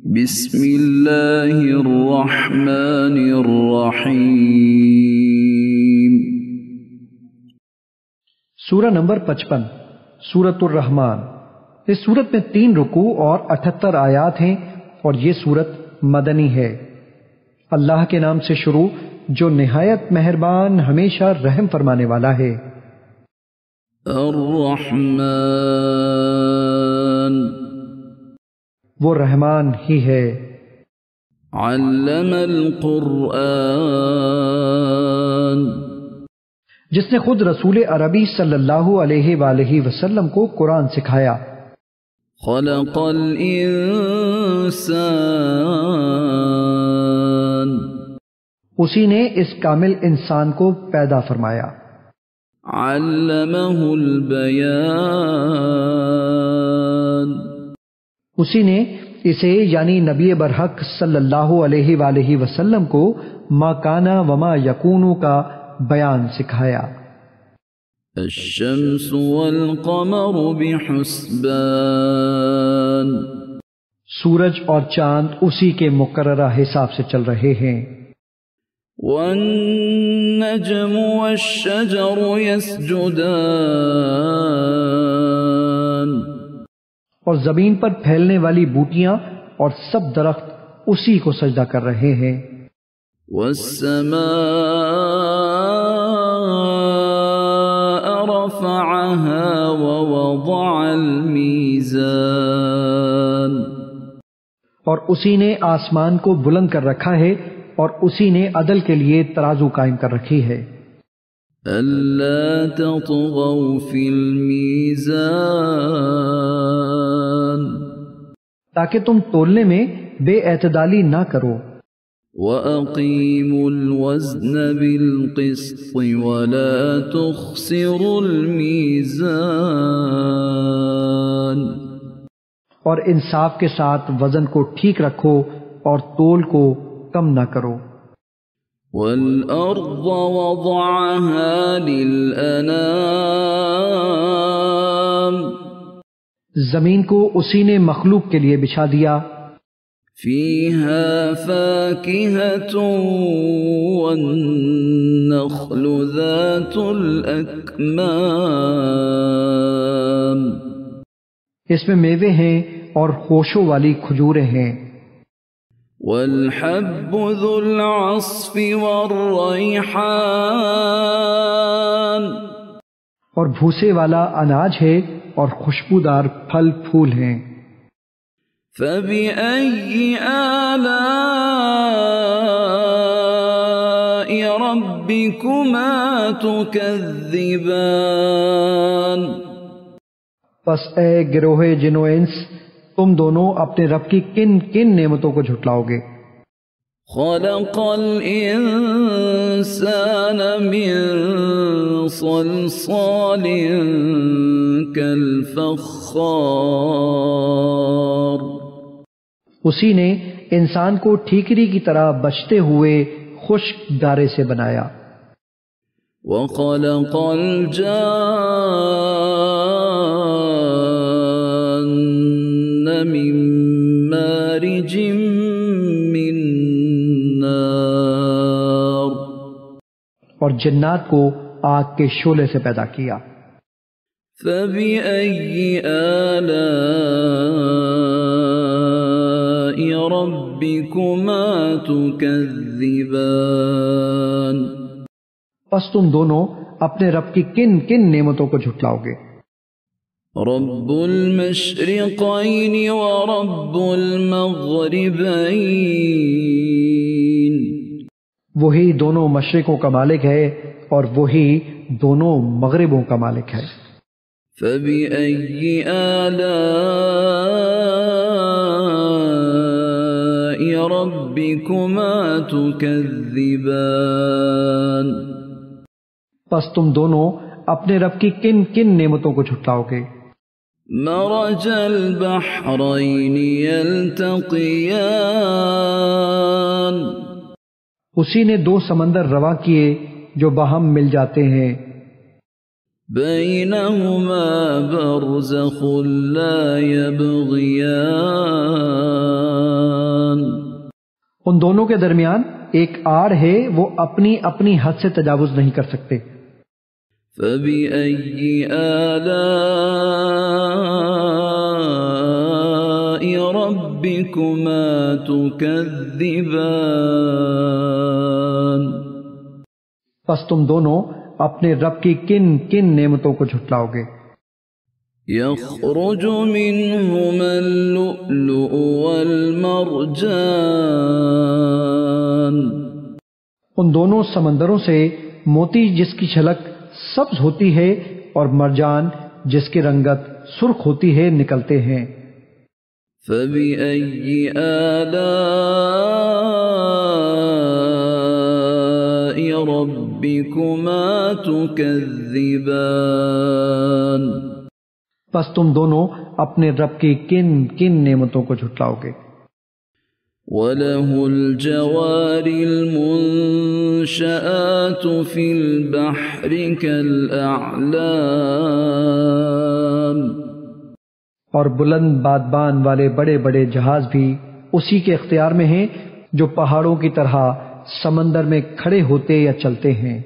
بسم اللہ الرحمن الرحیم۔ سورہ نمبر 55 سورۃ الرحمن۔ اس سورت میں 3 رکوع اور 78 آیات ہیں اور یہ سورت مدنی ہے۔ اللہ کے نام سے شروع جو نہایت مہربان ہمیشہ رحم فرمانے والا ہے۔ الرحمن، وہ رحمان ہی ہے۔ علم القرآن، جس نے خود رسول عربی صلی اللہ علیہ وآلہ وسلم کو قرآن سکھایا۔ خلق الانسان، اسی نے اس کامل انسان کو پیدا فرمایا۔ علمہ البیان، اسی نے اسے یعنی نبی برحق صلی اللہ علیہ وآلہ وسلم کو ما کانا وما یکونو کا بیان سکھایا۔ الشمس والقمر بحسبان، سورج اور چاند اسی کے مقررہ حساب سے چل رہے ہیں۔ والنجم والشجر يسجدان، اور زمین پر پھیلنے والی بوٹیاں اور سب درخت اسی کو سجدہ کر رہے ہیں۔ والسماء رفعها ووضع الميزان، اور اسی نے آسمان کو بلند کر رکھا ہے اور اسی نے عدل کے لیے ترازو قائم کر رکھی ہے۔ ألا تطغوا في الميزان، تاکہ تم تولنے میں بے اعتدالی نہ کرو۔ وَأَقِيمُوا الْوَزْنَ بِالْقِسْطِ وَلَا تُخْسِرُوا الْمِيزَانَ، اور انصاف کے ساتھ وزن کو ٹھیک رکھو اور تول کو کم نہ کرو۔ وَالْأَرْضَ وَضَعَهَا لِلْأَنَامِ، زمین کو اسی نے مخلوق کے لیے بچھا دیا۔ فِيهَا فَاكِهَةٌ وَالنَّخْلُ ذَاتُ الْأَكْمَامِ، اس میں میوے ہیں اور خوشوں والی کھجوریں ہیں۔ والحب ذو العصف والریحان، اور بھوسے والا اناج ہے اور خوشبودار پھل پھول ہیں۔ فبأي آلاء ربكما تكذبان، پس اے گروہ جن و انس، تم دونوں اپنے رب کی کن کن نعمتوں کو جھٹلاؤ گے۔ خلق الانسان من صلصال كالفخار، اسی نے انسان کو ٹھیکری کی طرح بچتے ہوئے خشک دارے سے بنایا۔ وخلق الجان من مارج من نار، اور جنات کو آگ کے شعلے سے پیدا کیا۔ فبأي آلاء ربكما تكذبان، پس تم دونوں اپنے رب کی کن کن نعمتوں کو جھٹلاؤ گے۔ رب المشرقین ورب المغربین، وہی دونوں مشرقوں کا مالک ہے اور وہی دونوں مغربوں کا مالک ہے۔ فبأي آلاء ربكما تكذبان، پس تم دونوں اپنے رب کی کن کن نعمتوں کو جھٹلاؤ گے۔ مرج البحرین یلتقیان، اسی نے 2 سمندر رواں کیے جو باہم مل جاتے ہیں۔ بینہما برزخ لا یبغیان، ان دونوں کے درمیان ایک آڑ ہے، وہ اپنی اپنی حد سے تجاوز نہیں کر سکتے۔ فَبِأَيِّ آلَاءِ رَبِّكُمَا تُكَذِّبَانِ؟ پس تم دونوں اپنے رب کی کن کن نعمتوں کو جھٹلاؤ گے؟ يَخْرُجُ مِنْهُمَا اللُّؤْلُؤُ وَالْمَرْجَانُ۔ ان دونوں سمندروں سے موتی جس کی چھلک سبز ہوتی ہے اور مرجان جس کی رنگت سرخ ہوتی ہے نکلتے ہیں۔ فَبِأَيِّ آلَاءِ رَبِّكُمَا تُكَذِّبَانِ؟ پس تم دونوں اپنے رب کی کن کن نعمتوں کو جھٹلاؤ گے؟ وَلَهُ الْجَوَارِ الْمُنشَآتُ فِي الْبَحْرِ كَالْأَعْلَامِ۔ اور بلند بادبان والے بڑے بڑے جہاز بھی اسی کے اختیار میں ہیں جو پہاڑوں کی طرح سمندر میں کھڑے ہوتے یا چلتے ہیں۔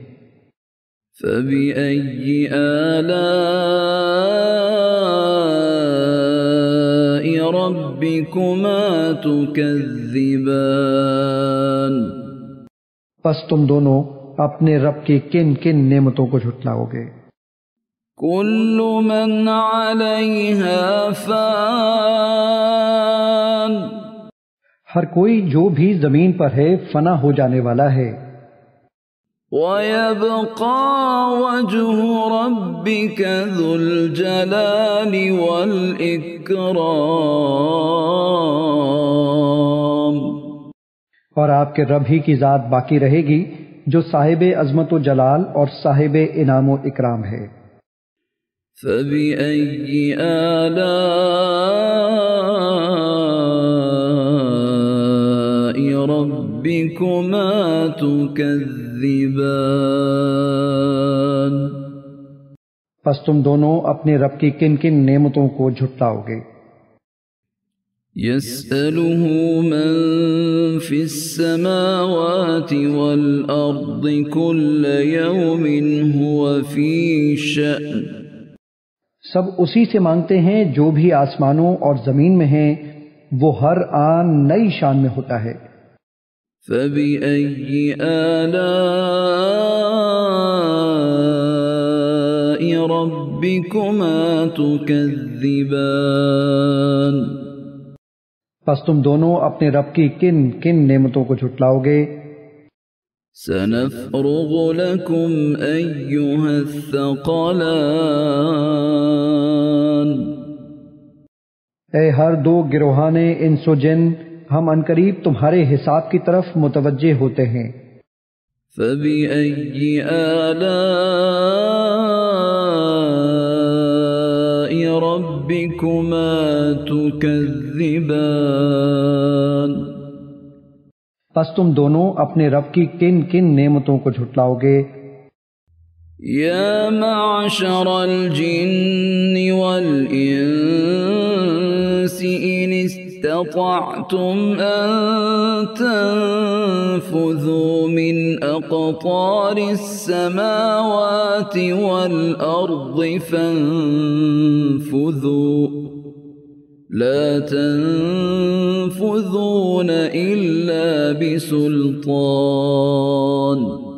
فَبِأَيِّ آلَاءِ رَبِّكُمَا تُكَذِّبَانِ؟ پس تم دونوں اپنے رب کی کن کن نعمتوں کو جھٹلاؤ گے؟ كُلُّ مَنْ عَلَيْهَا فان۔ ہر کوئی جو بھی زمین پر ہے فنا ہو جانے والا ہے۔ وَيَبْقَى وَجْهُ رَبِّكَ ذُو الْجَلَالِ وَالْإِكْرَامِ۔ اور آپ کے رب ہی کی ذات باقی رہے گی جو صاحب عظمت و جلال اور صاحب انعام و اکرام ہے۔ فَبِأَيِّ آلَاءِ رَبِّكُمَا تُكَذِّبَانِ؟ پس تم دونوں اپنے رب کی کن کن نعمتوں کو جھٹلاؤ گے؟ يَسْأَلُهُ مَن فِي السَّمَاوَاتِ وَالْأَرْضِ كُلَّ يَوْمٍ هُوَ فِي شَأْنٍ۔ سب اسی سے مانگتے ہیں جو بھی آسمانوں اور زمین میں ہیں، وہ ہر آن نئی شان میں ہوتا ہے۔ فَبِأَيِّ آلَاءِ رَبِّكُمَا تُكَذِّبَانِ؟ پس تم دونوں اپنے رب کی کن کن نعمتوں کو جھٹلاؤ گے؟ سَنَفْرُغُ لَكُمْ أَيُّهَ الثَّقَلَانِ۔ اے ہر دو گروہان انس و جن، ہم عنقریب تمہارے حساب کی طرف متوجہ ہوتے ہیں۔ فَبِأَيِّ آلَاءِ رَبِّكُمَا تُكَذِّبَانِ؟ پس تم دونوں اپنے رب کی کن کن نعمتوں کو جھٹلاؤ گے؟ يَا مَعْشَرَ الْجِنِّ وَالْإِنسِ إِنِ اسْتَطَعْتُمْ أَن تَنفُذُوا مِنْ أَقْطَارِ السَّمَاوَاتِ وَالْأَرْضِ فَانفُذُوا لَا تَنفُذُونَ إِلَّا بِسُلْطَانٍ۔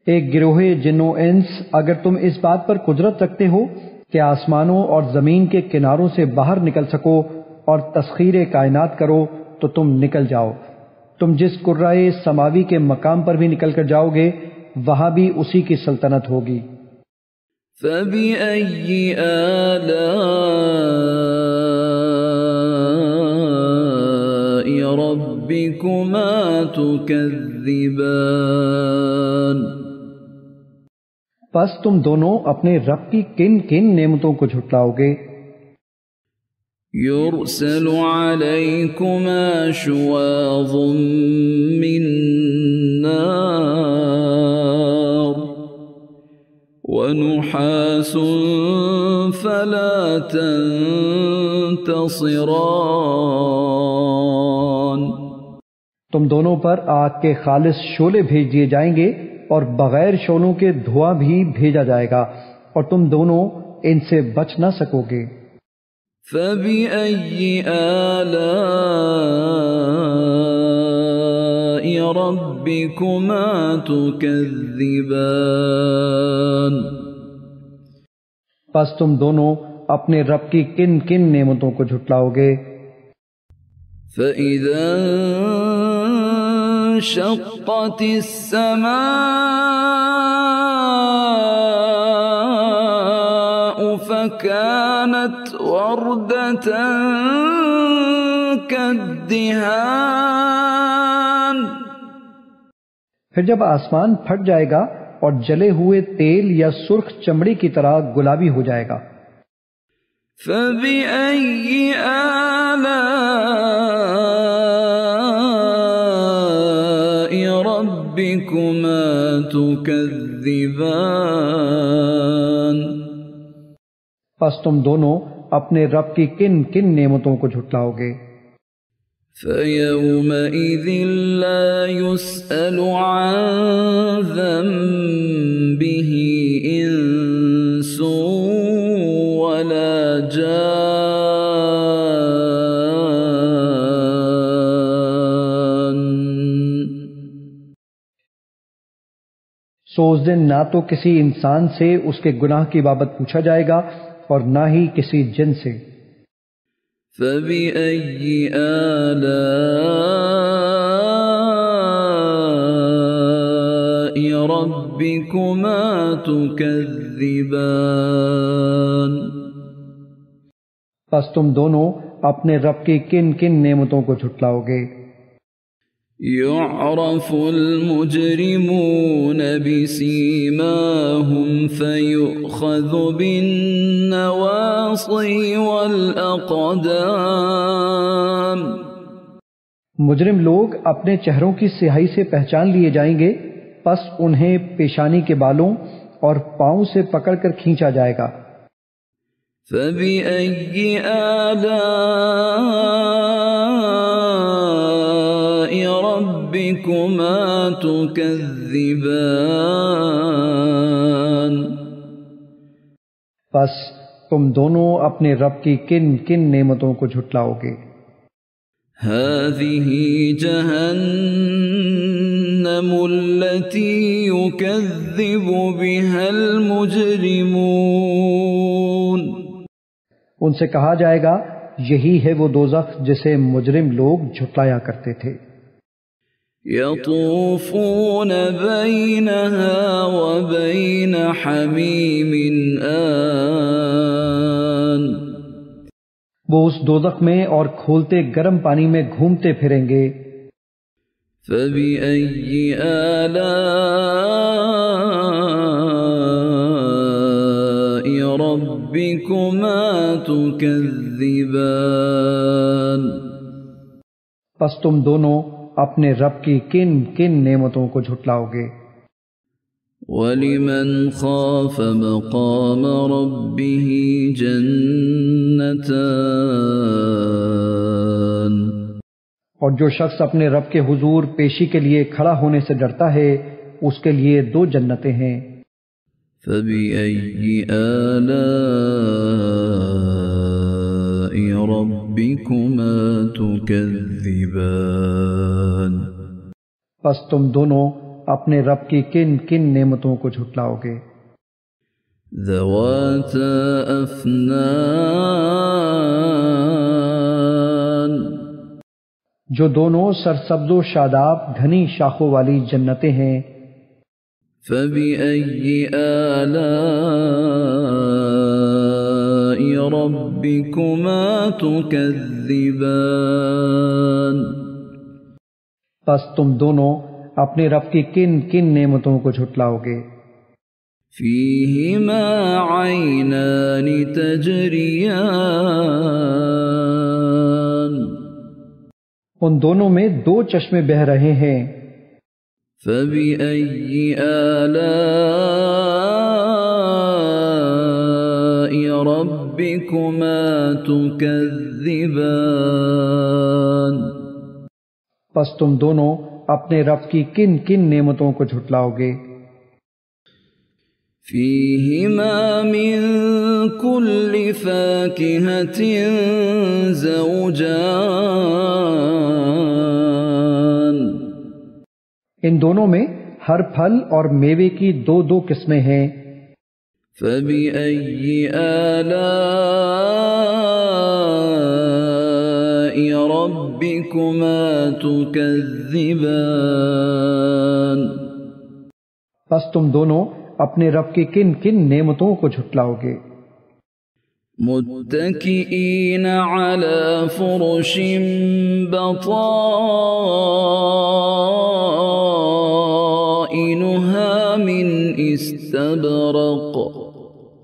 ایک گروہ جن و انس، اگر تم اس بات پر قدرت رکھتے ہو کہ آسمانوں اور زمین کے کناروں سے باہر نکل سکو اور تسخیر کائنات کرو تو تم نکل جاؤ۔ تم جس قرائے سماوی کے مقام پر بھی نکل کر جاؤ گے وہاں بھی اسی کی سلطنت ہوگی۔ فَبِأَيِّ آلَاءِ رَبِّكُمَا تُكَذِّبَانِ؟ پس تم دونوں اپنے رب کی کن کن نعمتوں کو جھٹلاؤ گے؟ يُرْسَلُ عَلَيْكُمَا شُوَاظٌ مِّن نَّارٍ وَنُحَاسٌ فَلَا تَنتَصِرَانِ۔ تم دونوں پر آگ کے خالص شعلے بھیج دیے جائیں گے اور بغیر شعلوں کے دھواں بھی بھیجا جائے گا اور تم دونوں ان سے بچ نہ سکو گے۔ فَبِأَيِّ آلَاءِ رَبِّكُمَا تُكَذِّبَانِ؟ پس تم دونوں اپنے رب کی کن کن نعمتوں کو جھٹلاؤ گے؟ فَإِذَا انشَقَّتِ السَّمَاءُ فَكَانَتْ وَرْدَةً كَالدِّهَانِ۔ پھر جب آسمان پھٹ جائے گا اور جلے ہوئے تیل یا سرخ چمڑی کی طرح گلابی ہو جائے گا۔ فَبِأَيِّ آلَاءِ رَبِّكُمَا تُكَذِّبَانِ؟ پس تم دونوں اپنے رب کی کن کن نعمتوں کو جھٹلاؤ گے؟ فَيَوْمَئِذٍ لَا يُسْأَلُ عَنْ ذَنبِهِ إِنسٌ وَلَا جَانٌّ۔ سو اس دن نہ تو کسی انسان سے اس کے گناہ کی بابت پوچھا جائے گا اور نہ ہی کسی جن سے۔ فَبِأَيِّ آلَاءِ رَبِّكُمَا تُكَذِّبَانِ؟ پس تم دونوں اپنے رب کی کن کن نعمتوں کو جھٹلاؤ گے؟ يُعْرَفُ الْمُجْرِمُونَ بِسِيمَاهُمْ فَيُؤْخَذُ بِالنَّوَاصِي وَالْأَقْدَامِ۔ مجرم لوگ اپنے چہروں کی سیاہی سے پہچان لیے جائیں گے، پس انہیں پیشانی کے بالوں اور پاؤں سے پکڑ کر کھینچا جائے گا۔ فَبِأَيِّ آلَاءِ رَبِّكُمَا تُكَذِّبَانِ؟ پس تم دونوں اپنے رب کی کن کن نعمتوں کو جھٹلاؤ گے؟ هَذِهِ جَهَنَّمُ الَّتِي يُكَذِّبُ بِهَا الْمُجْرِمُونَ۔ ان سے کہا جائے گا یہی ہے وہ دوزخ جسے مجرم لوگ جھٹلایا کرتے تھے۔ يَطُوفُونَ بَيْنَهَا وَبَيْنَ حَمِيمٍ آنٍ۔ وہ اس دوزخ میں اور کھولتے گرم پانی میں گھومتے پھریں گے۔ فَبِأَيِّ آلَاءِ رَبِّكُمَا تُكَذِّبَانِ؟ پس تم دونوں اپنے رب کی کن کن نعمتوں کو جھٹلاؤ گے؟ وَلِمَنْ خَافَ مَقَامَ رَبِّهِ جَنَّتَانِ۔ اور جو شخص اپنے رب کے حضور پیشی کے لیے کھڑا ہونے سے ڈرتا ہے اس کے لیے 2 جنتیں ہیں۔ فَبِأَيِّ آلَاءِ رَبِّكُمَا تُكَذِّبَانِ؟ پس تم دونوں اپنے رب کی کن کن نعمتوں کو جھٹلاؤ گے؟ ذَوَاتَا أَفْنَانٍ۔ جو دونوں سرسبز و شاداب گھنی شاخوں والی جنتیں ہیں۔ فَبِأَيِّ آلَاءِ رَبِّكُمَا تُكَذِّبَانِ؟ پس تم دونوں اپنے رب کی کن کن نعمتوں کو جھٹلاؤ گے؟ فِيهِمَا عَيْنَانِ تَجْرِيَانِ۔ ان دونوں میں 2 چشمے بہہ رہے ہیں۔ فَبِأَيِّ آلَاءِ رَبِّكُمَا تُكَذِّبَانِ؟ پس تم دونوں اپنے رب کی کن کن نعمتوں کو جھٹلاؤ گے؟ فیہما من کل فاکہۃ زوجان، ان دونوں میں ہر پھل اور میوے کی دو دو قسمیں ہیں۔ فبأي آلاء ربكما تكذبان، پس تم دونوں اپنے رب کی کن کن نعمتوں کو جھٹلاؤ گے؟ متکئین علی فرش بطائنها من استبرق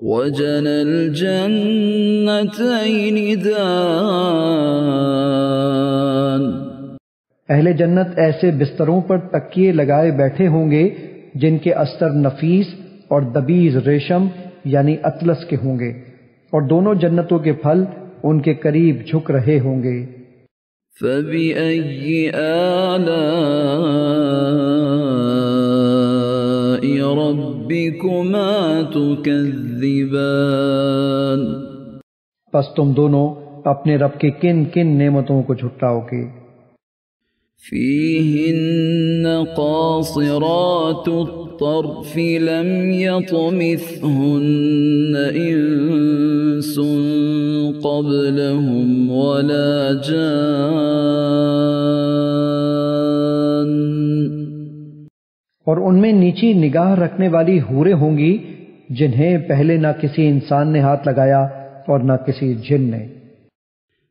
وجنى الجنتين دان، اہل جنت ایسے بستروں پر تکیے لگائے بیٹھے ہوں گے جن کے استر نفیس اور دبیز ریشم یعنی اطلس کے ہوں گے، اور دونوں جنتوں کے پھل ان کے قریب جھک رہے ہوں گے۔ فَبِأَيِّ آلَاءِ رَبِّكُمَا تُكَذِّبَانِ، پس تم دونوں اپنے رب کی کن کن نعمتوں کو جھٹلاؤ گے؟ فِيهِنَّ قَاصِرَاتُ الطَّرْفِ لَمْ يَطْمِثْهُنَّ إِنسٌ قَبْلَهُمْ وَلَا جَانٌّ، اور ان میں نیچی نگاہ رکھنے والی حوریں ہوں گی جنہیں پہلے نہ کسی انسان نے ہاتھ لگایا اور نہ کسی جن نے۔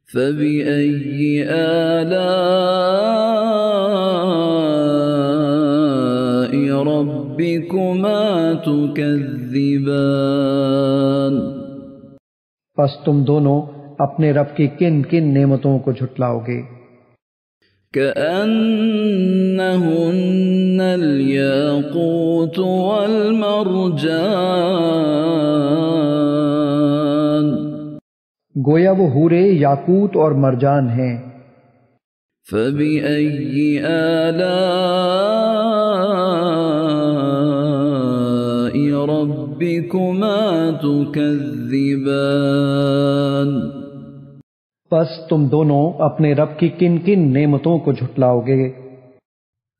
فَبِأَيِّ آلَاءِ رَبِّكُمَا تُكَذِّبَانِ، پس تم دونوں اپنے رب کی کن کن نعمتوں کو جھٹلاؤ گے؟ كأنهن الياقوت والمرجان، گویا وہ حورے یاقوت اور مرجان ہیں۔ فبأي آلاء ربكما تكذبان، پس تم دونوں اپنے رب کی کن کن نعمتوں کو جھٹلاؤ گے؟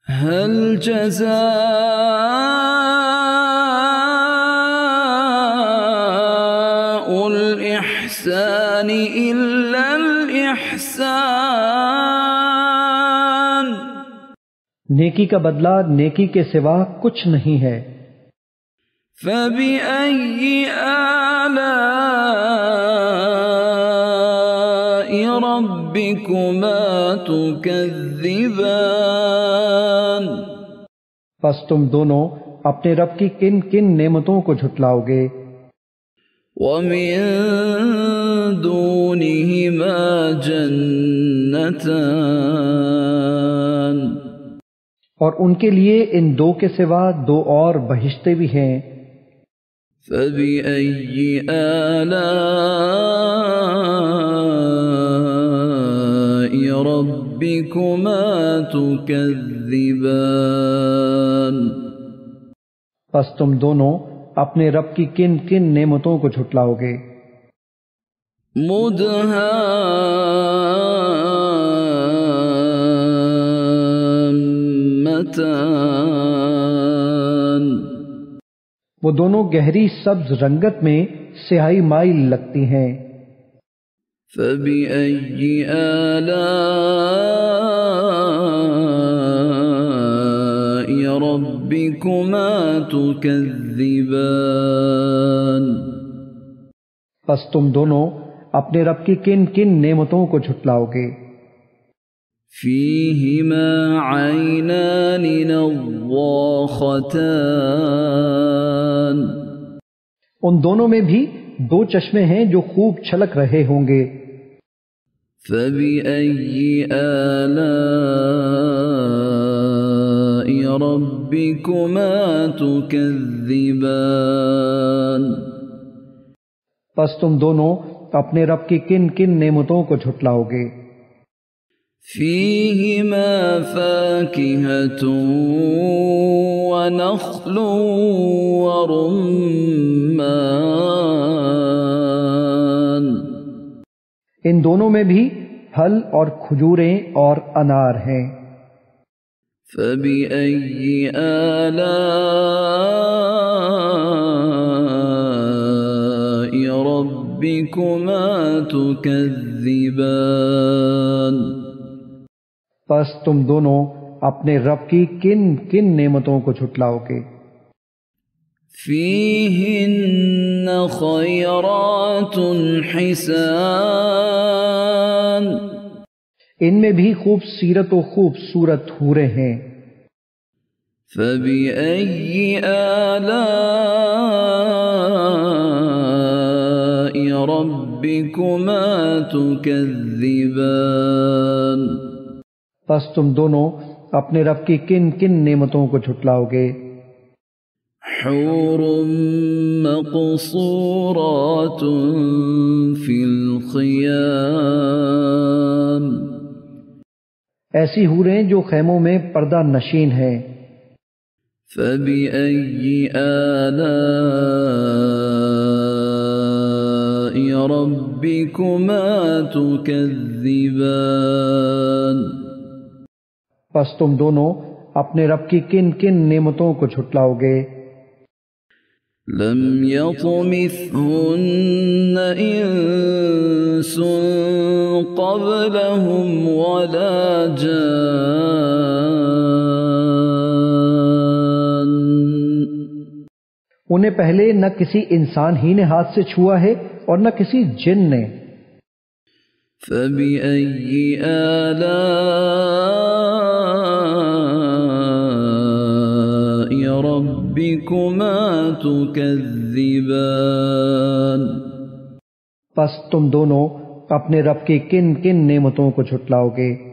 هل جزاء الإحسان إلا الإحسان، نیکی کا بدلہ نیکی کے سوا کچھ نہیں ہے۔ فبأي آلاء ربكما تكذبان، پس تم دونوں اپنے رب کی کن کن نعمتوں کو جھٹلاؤ گے؟ ومن دونهما جنتان، اور ان کے لیے ان دو کے سوا دو اور بہشتیں بھی ہیں۔ فبأي آلاء ربكما تكذبان، پس تم دونوں اپنے رب کی کن کن نعمتوں کو جھٹلاؤ گے؟ مدہامتان، وہ دونوں گہری سبز رنگت میں سیاہی مائل لگتی ہیں۔ فبأي آلاء ربكما تكذبان، پس تم دونوں اپنے رب کی کن کن نعمتوں کو جھٹلاؤ گے؟ فیہما عینان نضاختان، ان دونوں میں بھی دو چشمے ہیں جو خوب چھلک رہے ہوں گے۔ فبأي آلاء ربكما تكذبان، پس تم دونوں اپنے رب کی کن کن نعمتوں کو جھٹلاؤ گے؟ فيهما فاكهة ونخل ورمان. ان دونوں میں بھی پھل اور کھجوریں اور انار ہیں. فبأي آلاء ربكما تكذبان. پس تم دونوں اپنے رب کی کن کن نعمتوں کو جھٹلاؤ گے؟ فيهن خيرات حسان. ان میں بھی خوبصورت و خوبصورت حوریں ہیں. فبأي آلاء ربكما تكذبان. پس تم دونوں اپنے رب کی کن کن نعمتوں کو جھٹلاؤ گے؟ حور مقصورات في الخيام. ایسی حوریں جو خیموں میں پردہ نشین ہیں. فبأي آلاء ربكما تكذبان. پس تم دونوں اپنے رب کی کن کن نعمتوں کو جھٹلاؤ گے؟ لم يطمثهن انس قبلهم ولا جان. انہیں پہلے نہ کسی انسان ہی نے ہاتھ سے چھوا ہے اور نہ کسی جن نے. فبأي آلاء ربكما تكذبان. پس تم دونوں اپنے رب کی کن کن نعمتوں کو جھٹلاؤ گے؟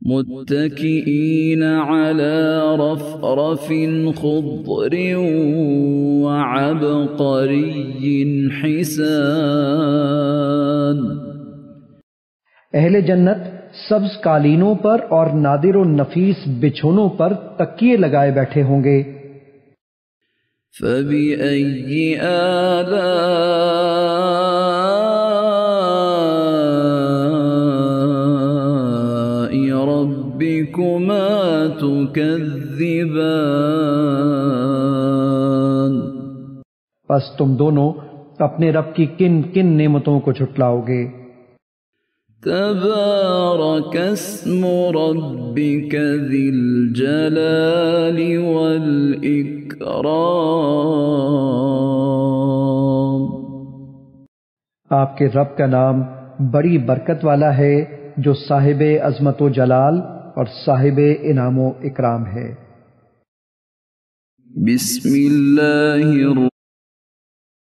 متكئين على رفرف خضر وعبقري حسان. اہل جنت سبز قالینوں پر اور نادر و نفیس بچھونوں پر تکیے لگائے بیٹھے ہوں گے. فبأي آلاء ربكما تكذبان. پس تم دونوں اپنے رب کی کن کن نعمتوں کو جھٹلاؤ گے؟ تبارك اسم ربك ذي الجلال والإكرام. آپ کے رب کا نام بڑی برکت والا ہے جو صاحب عظمت و جلال اور صاحب انعام و اکرام ہے. بسم اللہ